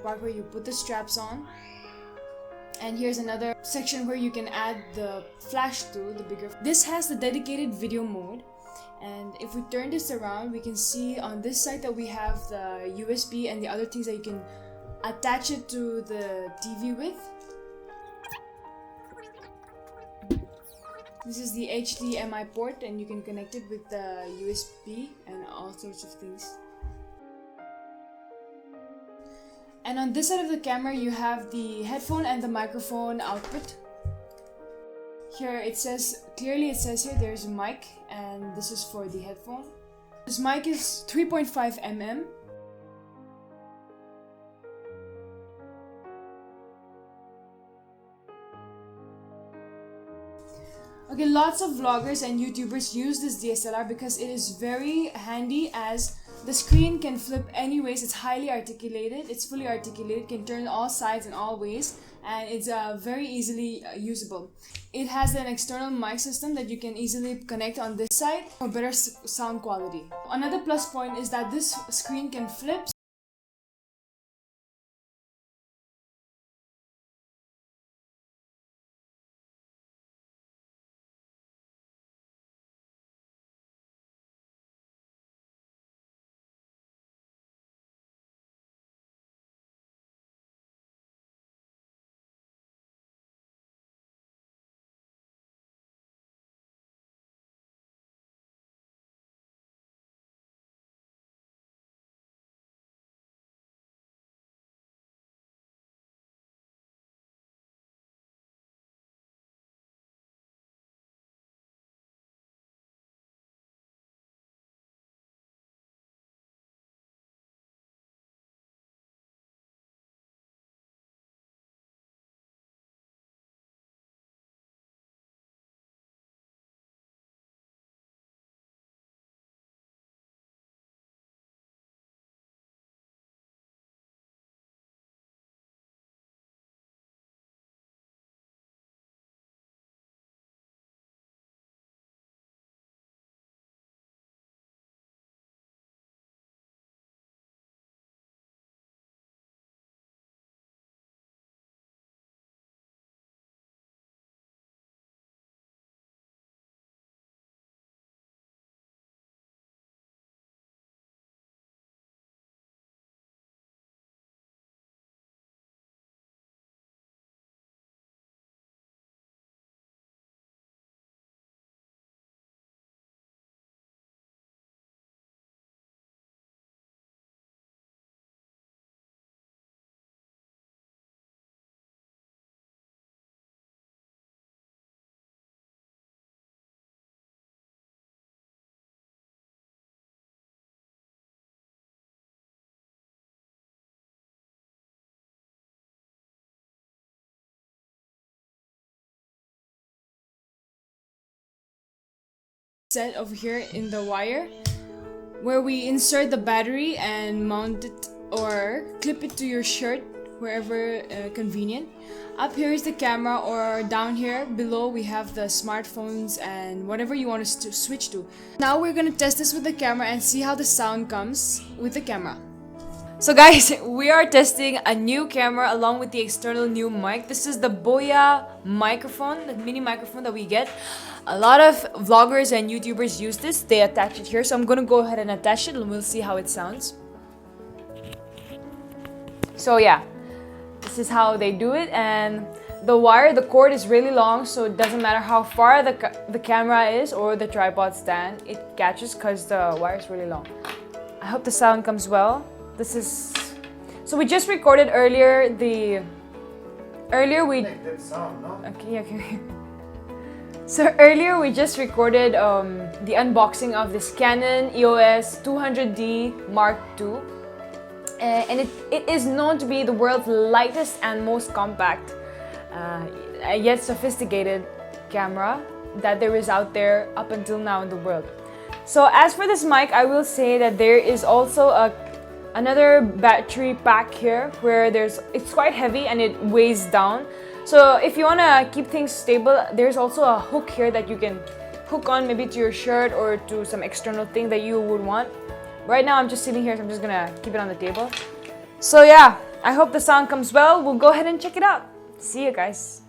part where you put the straps on. And here's another section where you can add the flash to the bigger. This has the dedicated video mode. And if we turn this around, we can see on this side that we have the USB and the other things that you can attach it to the TV with. This is the HDMI port, and you can connect it with the USB and all sorts of things. And on this side of the camera, you have the headphone and the microphone output. Here it says, clearly it says here there's a mic, and this is for the headphone. This mic is 3.5 mm. Okay, lots of vloggers and YouTubers use this DSLR because it is very handy, as the screen can flip anyways. It's highly articulated, it's fully articulated, can turn all sides and all ways, and it's very easily usable. It has an external mic system that you can easily connect on this side for better sound quality. Another plus point is that this screen can flip. Set over here in the wire, where we insert the battery and mount it or clip it to your shirt wherever convenient. Up here is the camera, or down here below we have the smartphones and whatever you want to switch to. Now we're gonna test this with the camera and see how the sound comes with the camera. So guys, we are testing a new camera along with the external new mic. This is the Boya microphone, the mini microphone that we get. A lot of vloggers and YouTubers use this. They attach it here, so I'm gonna go ahead and attach it and we'll see how it sounds. So yeah, this is how they do it, and the cord is really long, so it doesn't matter how far the camera is or the tripod stand, it catches because the wire is really long. I hope the sound comes well. This is, so we just recorded earlier we okay. So earlier we just recorded the unboxing of this Canon EOS 200D Mark II, and it is known to be the world's lightest and most compact yet sophisticated camera that there is out there up until now in the world. So as for this mic, I will say that there is also another battery pack here where it's quite heavy and it weighs down. So if you want to keep things stable, there's also a hook here that you can hook on maybe to your shirt or to some external thing that you would want. Right now I'm just sitting here, so I'm just gonna keep it on the table. So yeah, I hope the sound comes well. We'll go ahead and check it out. See you guys.